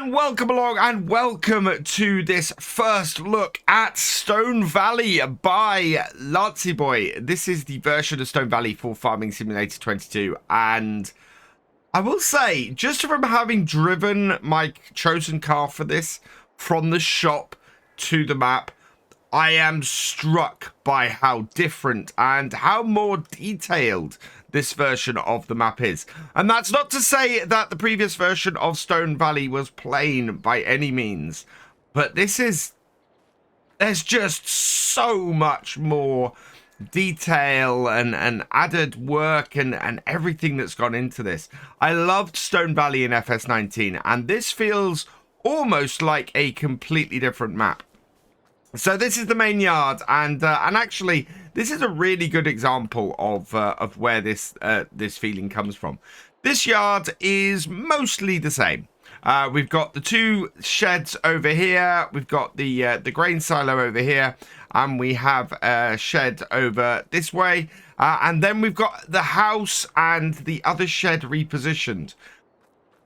And welcome along and welcome to this first look at Stone Valley by Lancyboi. This is the version of Stone Valley for Farming Simulator 22, and I will say, just from having driven my chosen car for this from the shop to the map, I am struck by how different and how more detailed this version of the map is. And that's not to say that the previous version of Stone Valley was plain by any means, but there's just so much more detail and added work and everything that's gone into this. I loved Stone Valley in FS19, and this feels almost like a completely different map. So this is the main yard, and actually this is a really good example of where this feeling comes from. This yard is mostly the same. We've got the two sheds over here. We've got the grain silo over here, and we have a shed over this way. And then we've got the house and the other shed repositioned.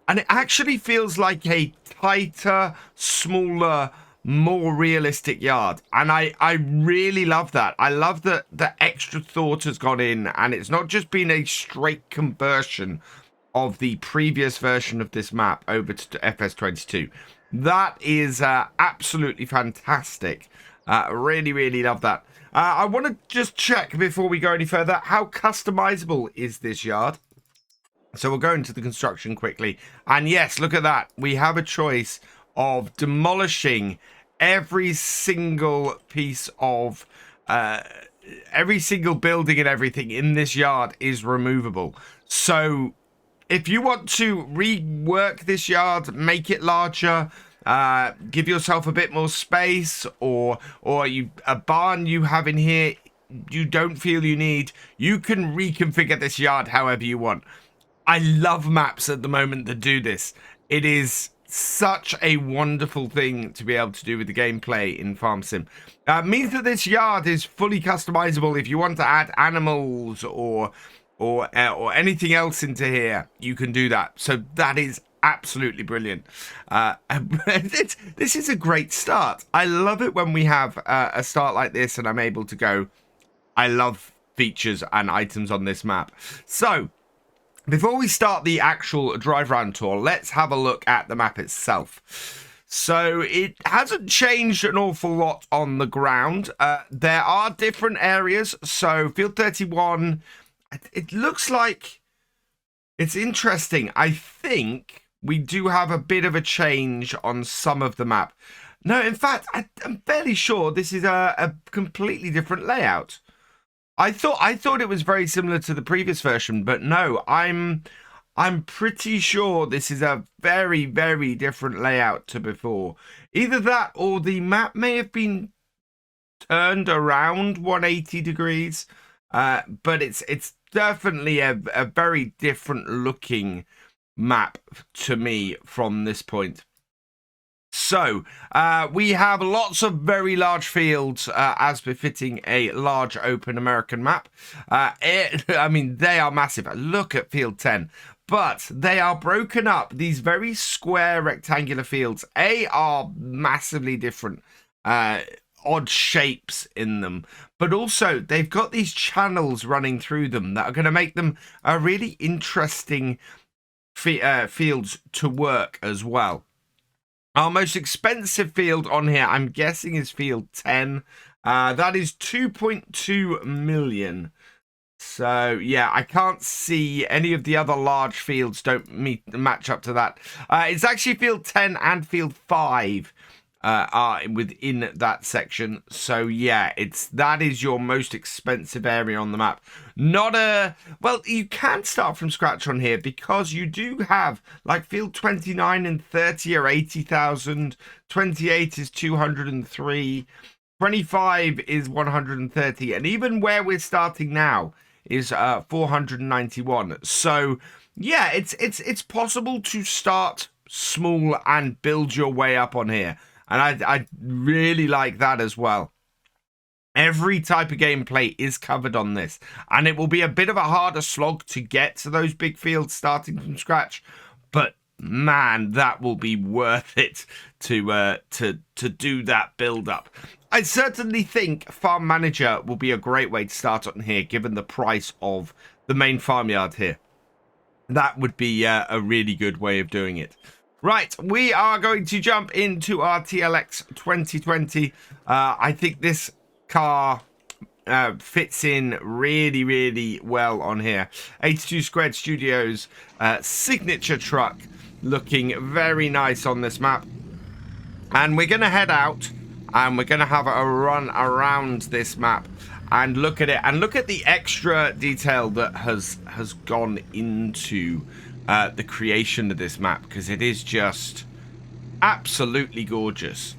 And it actually feels like a tighter, smaller, more realistic yard, and I really love that. I love that the extra thought has gone in, and it's not just been a straight conversion of the previous version of this map over to FS22. That is absolutely fantastic. Really love that. I want to just check before we go any further, how customizable is this yard? So we'll go into the construction quickly, and yes, look at that. We have a choice of demolishing every single piece of every single building, and everything in this yard is removable. So if you want to rework this yard, make it larger, give yourself a bit more space, or a barn you have in here you don't feel you need, you can reconfigure this yard however you want. I love maps at the moment that do this. It is such a wonderful thing to be able to do with the gameplay in Farm Sim. Means that this yard is fully customizable. If you want to add animals or anything else into here, you can do that. So that is absolutely brilliant. This is a great start. I love it when we have a start like this and I'm able to go, I love features and items on this map. So before we start the actual drive around tour, let's have a look at the map itself. So it hasn't changed an awful lot on the ground. There are different areas. So field 31, it looks like it's interesting. I think we do have a bit of a change on some of the map. No, in fact, I'm fairly sure this is a completely different layout. I thought it was very similar to the previous version, but no, I'm pretty sure this is a very different layout to before. Either that or the map may have been turned around 180 degrees, but it's definitely a very different looking map to me from this point. So, we have lots of very large fields, as befitting a large open American map. I mean, they are massive. Look at field 10. But they are broken up. These very square rectangular fields, are massively different, odd shapes in them. But also, they've got these channels running through them that are going to make them a really interesting fields to work as well. Our most expensive field on here, I'm guessing, is field 10. That is 2.2 million. So, yeah, I can't see any of the other large fields don't match up to that. It's actually field 10 and field 5 are within that section. So, yeah, that is your most expensive area on the map. Well, you can start from scratch on here because you do have, like, field 29 and 30 are 80,000, 28 is 203, 25 is 130, and even where we're starting now is 491. So, yeah, it's possible to start small and build your way up on here. And I really like that as well. Every type of gameplay is covered on this, and it will be a bit of a harder slog to get to those big fields starting from scratch, but man, that will be worth it to do that build up. I certainly think Farm Manager will be a great way to start on here, given the price of the main farmyard here. That would be a really good way of doing it. Right, we are going to jump into our TLX 2020. I think this car fits in really, really well on here. 82 Squared Studios signature truck, looking very nice on this map. And we're going to head out and we're going to have a run around this map and look at it and look at the extra detail that has gone into the creation of this map, because it is just absolutely gorgeous.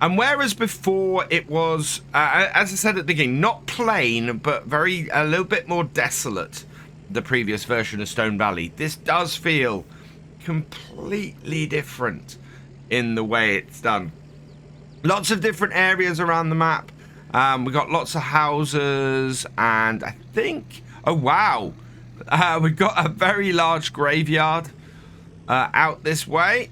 And whereas before it was, as I said at the beginning, not plain, but a little bit more desolate, the previous version of Stone Valley, this does feel completely different in the way it's done. Lots of different areas around the map. We've got lots of houses, and I think, oh wow, we've got a very large graveyard out this way.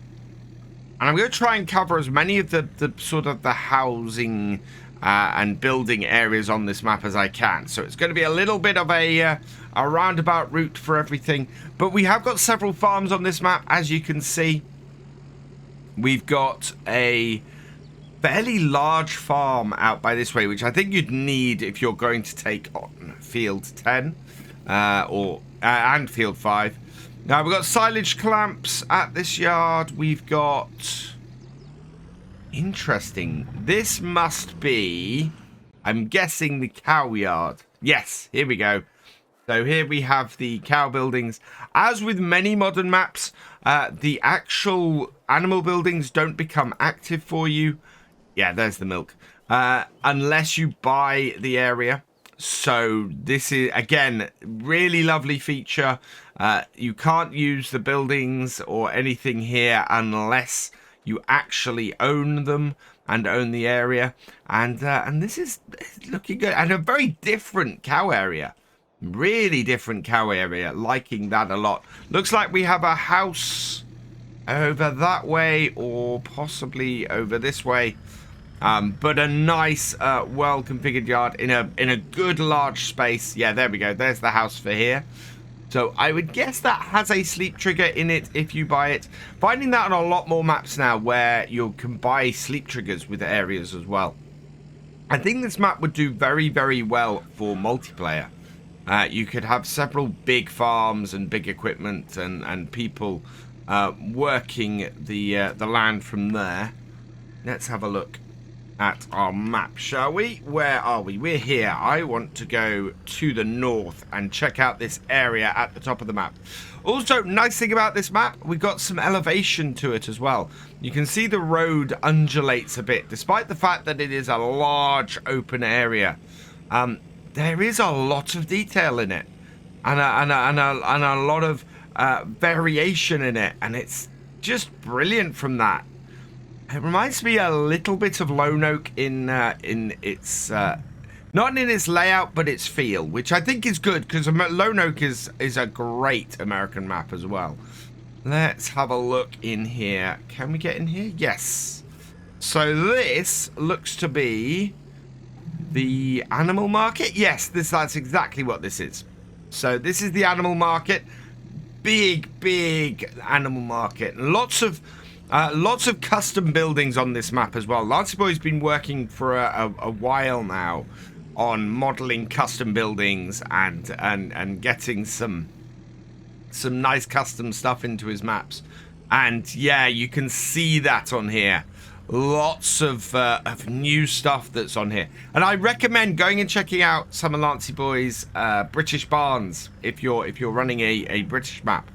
And I'm going to try and cover as many of the sort of the housing and building areas on this map as I can. So it's going to be a little bit of a roundabout route for everything. But we have got several farms on this map, as you can see. We've got a fairly large farm out by this way, which I think you'd need if you're going to take on Field 10 and Field 5. Now, we've got silage clamps at this yard. We've got... Interesting. This must be, I'm guessing, the cow yard. Yes, here we go. So here we have the cow buildings. As with many modern maps, the actual animal buildings don't become active for you. Yeah, there's the milk. Unless you buy the area. So this is, again, really lovely feature. You can't use the buildings or anything here unless you actually own them and own the area. And this is looking good. And a very different cow area. Really different cow area. Liking that a lot. Looks like we have a house over that way or possibly over this way. But a nice, well-configured yard in a good large space. Yeah, there we go. There's the house for here. So I would guess that has a sleep trigger in it if you buy it. Finding that on a lot more maps now where you can buy sleep triggers with areas as well. I think this map would do very, very well for multiplayer. You could have several big farms and big equipment and people working the land from there. Let's have a look at our map, shall we? Where are we? We're here. I want to go to the north and check out this area at the top of the map. Also, nice thing about this map, we've got some elevation to it as well. You can see the road undulates a bit, despite the fact that it is a large open area. There is a lot of detail in it, and a lot of variation in it, and it's just brilliant from that. It reminds me a little bit of Lone Oak in its not in its layout, but its feel, which I think is good because Lone Oak is a great American map as well. Let's have a look in here. Can we get in here? Yes. So this looks to be the animal market. Yes, that's exactly what this is. So this is the animal market. Big animal market. Lots of custom buildings on this map as well. Lancyboi been working for a while now on modeling custom buildings and getting some nice custom stuff into his maps. And yeah, you can see that on here. Lots of new stuff that's on here. And I recommend going and checking out some of Lancyboi's British barns if you're running a British map.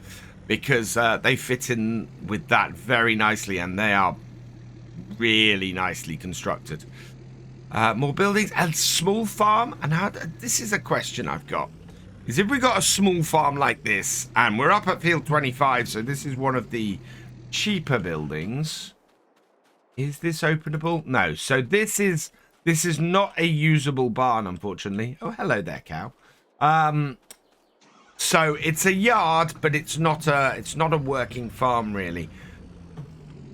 Because they fit in with that very nicely, and they are really nicely constructed. More buildings and small farm. And this is a question I've got. Is if we got a small farm like this, and we're up at Field 25, so this is one of the cheaper buildings. Is this openable? No. So this is not a usable barn, unfortunately. Oh, hello there, cow. So it's a yard, but it's not a working farm really.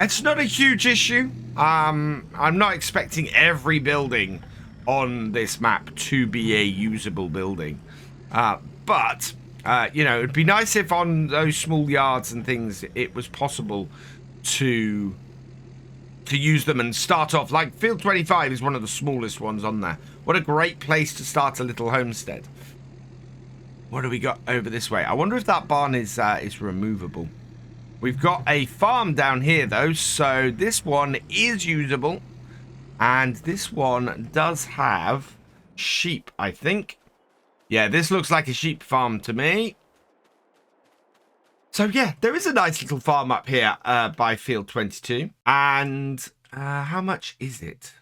It's not a huge issue. I'm not expecting every building on this map to be a usable building. But you know, it'd be nice if on those small yards and things it was possible to use them and start off. Like Field 25 is one of the smallest ones on there. What a great place to start a little homestead. What do we got over this way? I wonder if that barn is removable. We've got a farm down here though, so this one is usable. And this one does have sheep, I think. Yeah, this looks like a sheep farm to me. So yeah, there is a nice little farm up here by Field 22. And how much is it?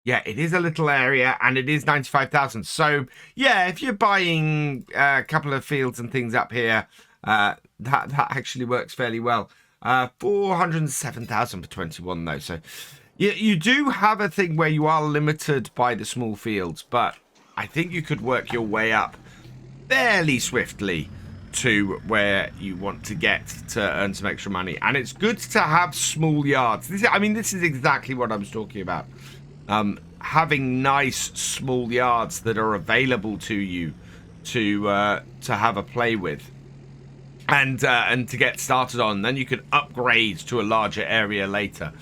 Yeah, it is a little area and it is 95,000. So yeah, if you're buying a couple of fields and things up here, that actually works fairly well. 407,000 for 21 though. So you do have a thing where you are limited by the small fields, but I think you could work your way up fairly swiftly to where you want to get to earn some extra money. And it's good to have small yards. This is exactly what I was talking about. Having nice small yards that are available to you to have a play with. And to get started on, then you can upgrade to a larger area later.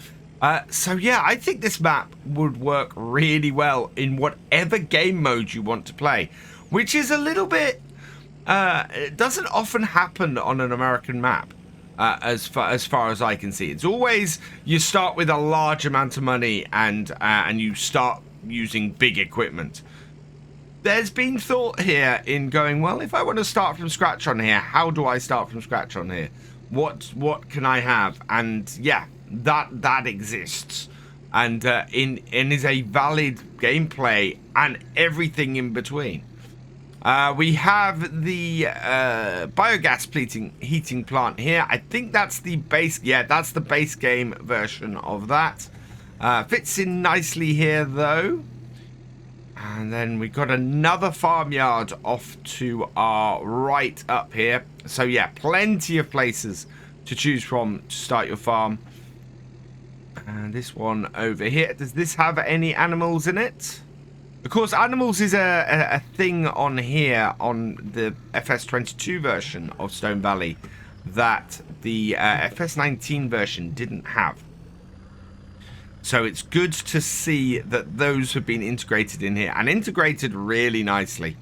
So yeah, I think this map would work really well in whatever game mode you want to play, which is a little bit, it doesn't often happen on an American map, as far as I can see. It's always you start with a large amount of money and you start using big equipment. There's been thought here in going, well, if I want to start from scratch on here, how do I start from scratch on here? What can I have? And yeah, that exists, and is a valid gameplay and everything in between. We have the biogas heating plant here. I think that's the base. Yeah, that's the base game version of that. Fits in nicely here though. And then we've got another farmyard off to our right up here. So yeah, plenty of places to choose from to start your farm. And this one over here, does this have any animals in it? Of course, animals is a thing on here on the FS22 version of Stone Valley that the FS19 version didn't have. So it's good to see that those have been integrated in here and integrated really nicely.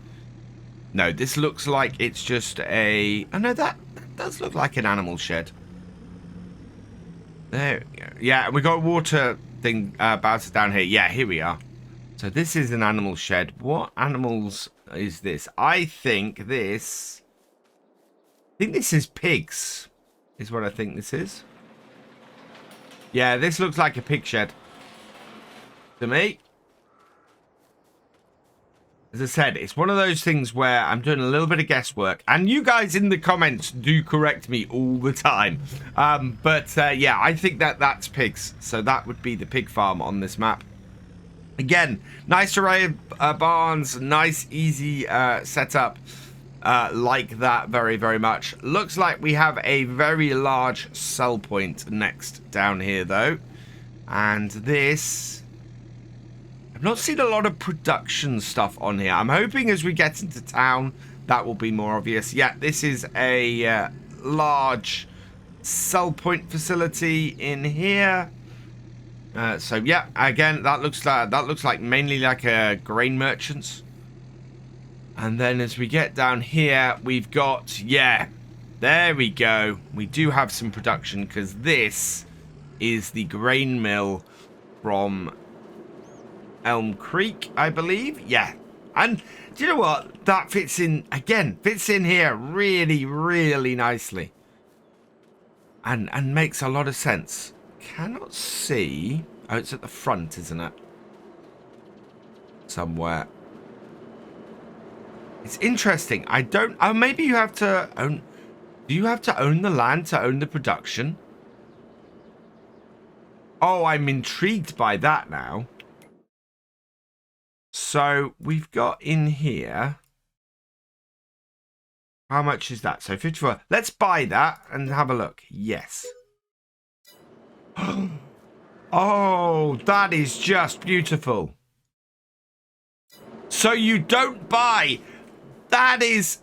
No, this looks like it's just a... Oh no, that does look like an animal shed. There we go. Yeah, we got a water thing about it down here. Yeah, here we are. So this is an animal shed. What animals is this? I think this is pigs, is what I think this is. Yeah, this looks like a pig shed to me. As I said, it's one of those things where I'm doing a little bit of guesswork, and you guys in the comments do correct me all the time. Yeah, I think that's pigs. So that would be the pig farm on this map. Again, nice array of barns, nice, easy setup. Like that very, very much. Looks like we have a very large sell point next down here, though. And this... I've not seen a lot of production stuff on here. I'm hoping as we get into town, that will be more obvious. Yeah, this is a large sell point facility in here. So yeah, again, that looks like mainly like a grain merchants. And then as we get down here, we've got, yeah, there we go. We do have some production because this is the grain mill from Elm Creek, I believe. Yeah. And do you know what? That fits in, again, fits in here really, really nicely. And makes a lot of sense. Cannot see. Oh, it's at the front, isn't it? Somewhere. It's interesting. I don't... Oh, maybe you have to own... Do you have to own the land to own the production? Oh, I'm intrigued by that now. So, we've got in here... How much is that? So 54. Let's buy that and have a look. Yes. Oh, that is just beautiful. So you don't buy. That is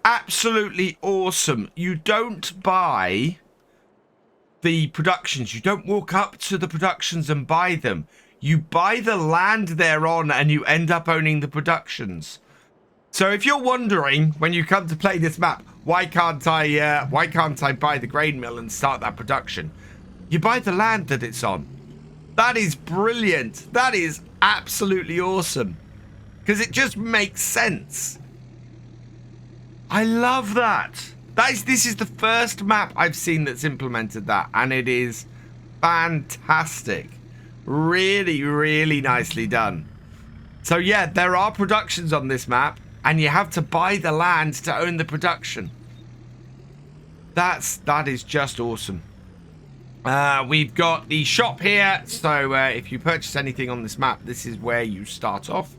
absolutely awesome. You don't buy the productions. You don't walk up to the productions and buy them. You buy the land they're on and you end up owning the productions. So if you're wondering when you come to play this map, why can't I buy the grain mill and start that production? You buy the land that it's on. That is brilliant. That is absolutely awesome. Because it just makes sense. I love that. This is the first map I've seen that's implemented that, and it is fantastic. Really, really nicely done. So yeah, there are productions on this map, and you have to buy the land to own the production. That is just awesome. We've got the shop here, so if you purchase anything on this map, this is where you start off.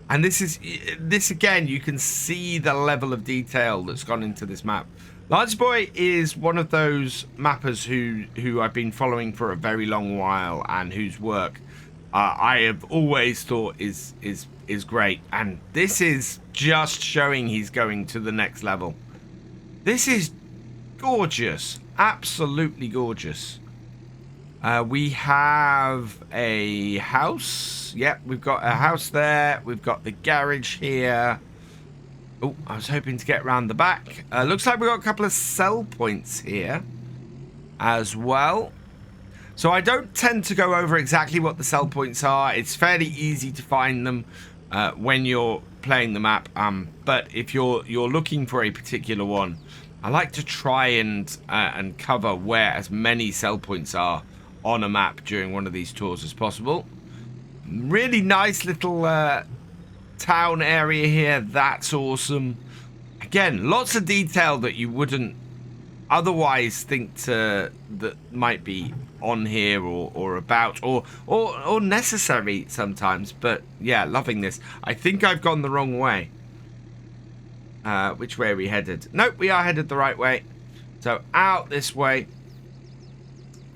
And this again, you can see the level of detail that's gone into this map. Lancyboi is one of those mappers who I've been following for a very long while, and whose work I have always thought is great. And this is just showing he's going to the next level. This is gorgeous, absolutely gorgeous. We have a house. Yep, we've got a house there. We've got the garage here. Oh, I was hoping to get around the back. Looks like we've got a couple of sell points here as well. So I don't tend to go over exactly what the sell points are. It's fairly easy to find them when you're playing the map. But if you're looking for a particular one, I like to try and cover where as many sell points are on a map during one of these tours as possible. Really nice little town area here. That's awesome. Again, lots of detail that you wouldn't otherwise think that might be on here or about or necessary sometimes. But yeah, loving this. I think I've gone the wrong way. Which way are we headed? Nope, we are headed the right way. So out this way.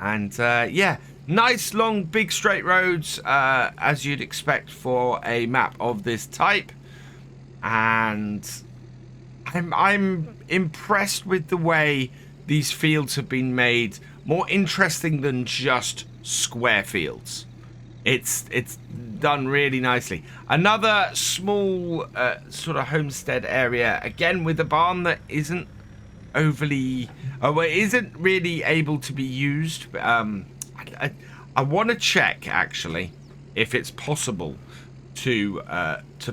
And yeah, nice long big straight roads as you'd expect for a map of this type. And I'm impressed with the way these fields have been made more interesting than just square fields. It's done really nicely. Another small sort of homestead area, again with a barn that isn't overly isn't really able to be used. I want to check actually if it's possible to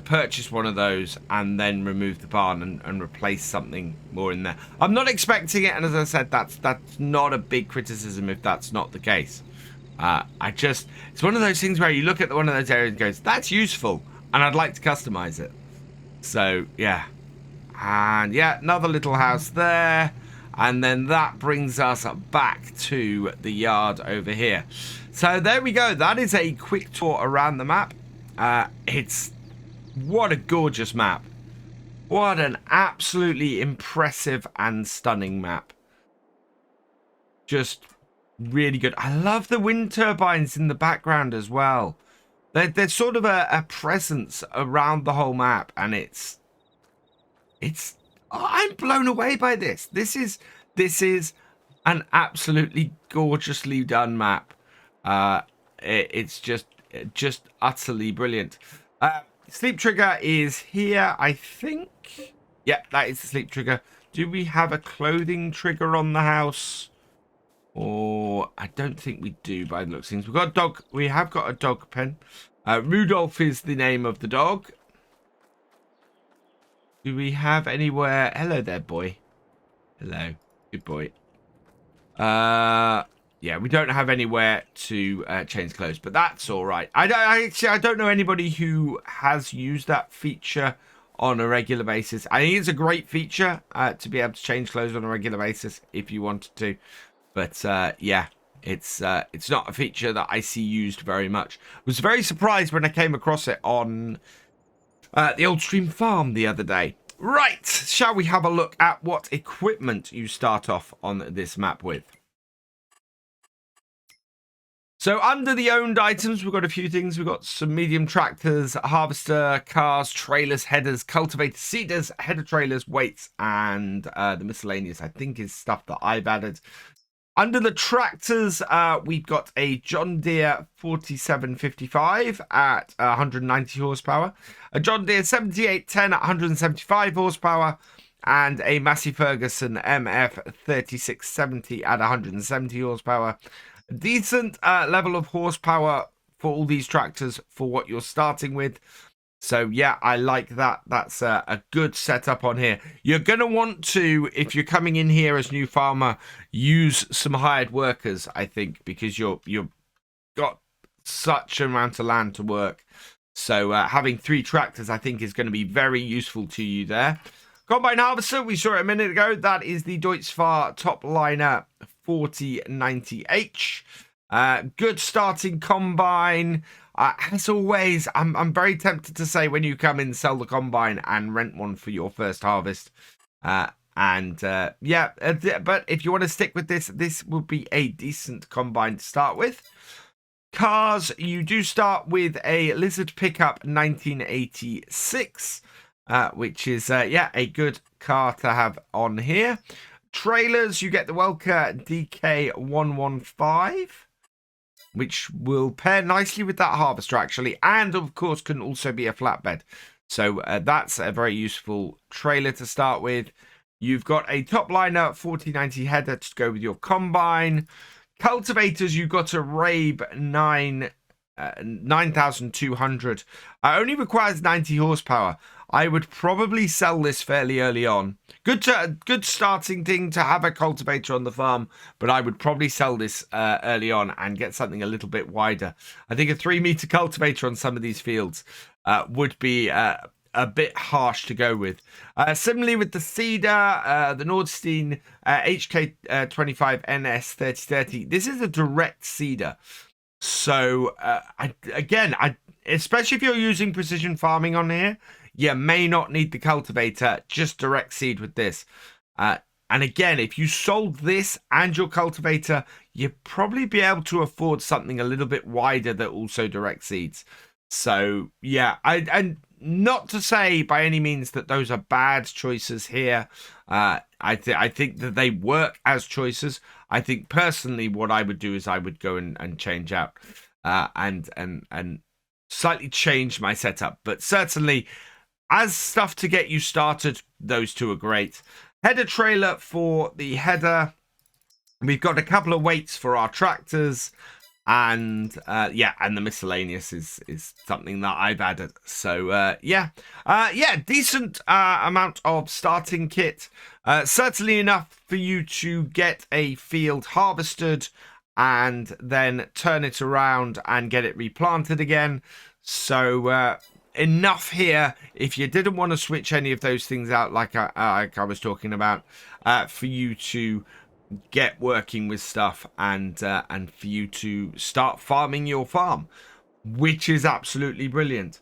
purchase one of those and then remove the barn and replace something more in there. I'm not expecting it, and as I said, that's not a big criticism if that's not the case. It's one of those things where you look at one of those areas and goes, that's useful, and I'd like to customize it. So yeah. And yeah, another little house there. And then that brings us back to the yard over here. So there we go. That is a quick tour around the map. What a gorgeous map. What an absolutely impressive and stunning map. Just really good. I love the wind turbines in the background as well. They're sort of a presence around the whole map, and I'm blown away by this. This is an absolutely gorgeously done map. It's just utterly brilliant. Sleep trigger is here, I think. Yep, that is the sleep trigger. Do we have a clothing trigger on the house? Or I don't think we do by the looks of things. We've got a dog. We have got a dog pen. Rudolph is the name of the dog. Do we have anywhere? Hello there, boy. Hello. Good boy. Yeah, we don't have anywhere to change clothes, but that's all right. I don't know anybody who has used that feature on a regular basis. I think it's a great feature to be able to change clothes on a regular basis if you wanted to. But yeah, it's not a feature that I see used very much. I was very surprised when I came across it on the Old Stream Farm the other day, Right, shall we have a look at what equipment you start off on this map with? So under the owned items, we've got a few things. We've got some medium tractors, harvester, cars, trailers, headers, cultivators, seeders, header trailers, weights, and the miscellaneous, I think, is stuff that I've added. Under the tractors, we've got a John Deere 4755 at 190 horsepower, a John Deere 7810 at 175 horsepower, and a Massey Ferguson MF 3670 at 170 horsepower. Decent level of horsepower for all these tractors for what you're starting with. So yeah, I like that. That's a good setup on here. You're going to want to, if you're coming in here as new farmer, use some hired workers, I think, because you've got such an amount of land to work. So having 3 tractors, I think, is going to be very useful to you there. Combine harvester, we saw it a minute ago. That is the Deutz-Fahr top liner 4090H. Good starting combine. As always, I'm very tempted to say when you come in, sell the combine and rent one for your first harvest. But if you want to stick with this will be a decent combine to start with. Cars, you do start with a Lizard pickup 1986, which is a good car to have on here. Trailers, you get the Welker DK115, which will pair nicely with that harvester, actually, and of course can also be a flatbed. So that's a very useful trailer to start with. You've got a top liner 4090 header to go with your combine. Cultivators, you've got a Rabe 9200. Only requires 90 horsepower. I would probably sell this fairly early on. Good starting thing to have a cultivator on the farm, but I would probably sell this early on and get something a little bit wider. I think a 3-meter cultivator on some of these fields would be a bit harsh to go with. Similarly with the seeder, the Nordstein HK25 NS 3030. This is a direct seeder. So especially if you're using precision farming on here, you may not need the cultivator, just direct seed with this. And again, if you sold this and your cultivator, you'd probably be able to afford something a little bit wider that also direct seeds. So yeah, and not to say by any means that those are bad choices here. I think that they work as choices. I think personally what I would do is I would go and change out and slightly change my setup. But certainly, as stuff to get you started, those two are great. Header trailer for the header. We've got a couple of weights for our tractors. And the miscellaneous is something that I've added. So decent amount of starting kit. Certainly enough for you to get a field harvested and then turn it around and get it replanted again. So enough here if you didn't want to switch any of those things out like I was talking about, for you to get working with stuff and for you to start farming your farm, which is absolutely brilliant.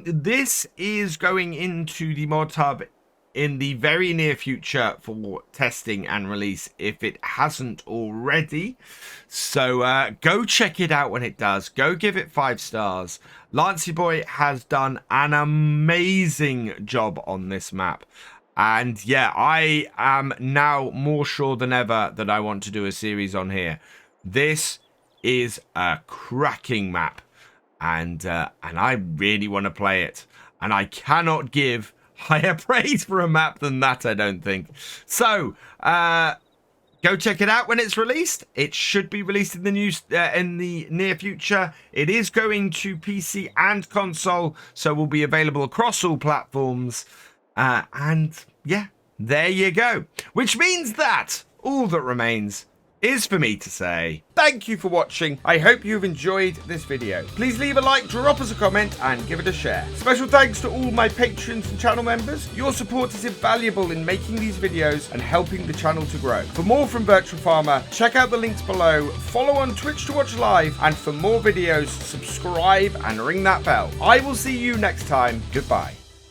This is going into the mod hub in the very near future for testing and release if it hasn't already. So go check it out when it does. Go give it 5 stars. Lancyboi has done an amazing job on this map. And yeah, I am now more sure than ever that I want to do a series on here. This is a cracking map, and I really want to play it. And I cannot give higher praise for a map than that, I don't think. So go check it out when it's released. It should be released in the near future. It is going to PC and console, so will be available across all platforms. And yeah, there you go. Which means that all that remains is for me to say thank you for watching. I hope you've enjoyed this video. Please leave a like, drop us a comment, and give it a share. Special thanks to all my patrons and channel members. Your support is invaluable in making these videos and helping the channel to grow. For more from Virtual Farmer, check out the links below, follow on Twitch to watch live, and for more videos, subscribe and ring that bell. I will see you next time. Goodbye.